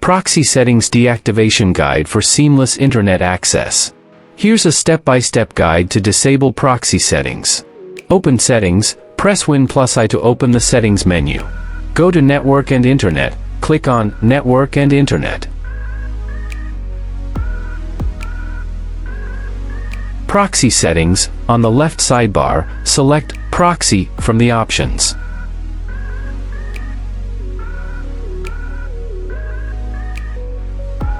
Proxy Settings Deactivation Guide for Seamless Internet Access. Here's a step-by-step guide to disable proxy settings. Open Settings, press Win+I to open the Settings menu. Go to Network and Internet, click on Network and Internet. Proxy Settings, on the left sidebar, select Proxy from the options.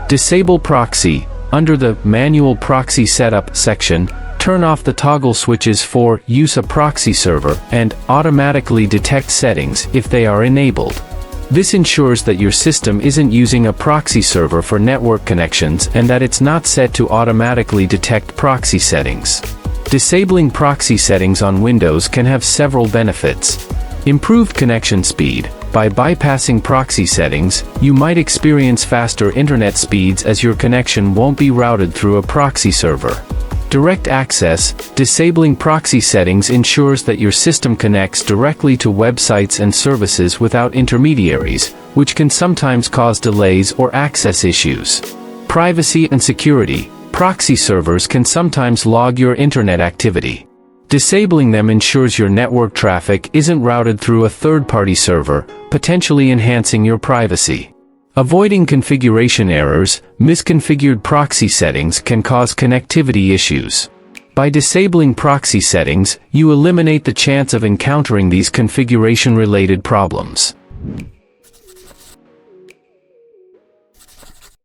Disable Proxy. Under the Manual Proxy Setup section, turn off the toggle switches for Use a Proxy Server and Automatically Detect settings if they are enabled. This ensures that your system isn't using a proxy server for network connections and that it's not set to automatically detect proxy settings. Disabling proxy settings on Windows can have several benefits. Improved connection speed. By bypassing proxy settings, you might experience faster internet speeds as your connection won't be routed through a proxy server. Direct access. Disabling proxy settings ensures that your system connects directly to websites and services without intermediaries, which can sometimes cause delays or access issues. Privacy and security. Proxy servers can sometimes log your internet activity. Disabling them ensures your network traffic isn't routed through a third-party server, potentially enhancing your privacy. Avoiding configuration errors. Misconfigured proxy settings can cause connectivity issues. By disabling proxy settings, you eliminate the chance of encountering these configuration-related problems.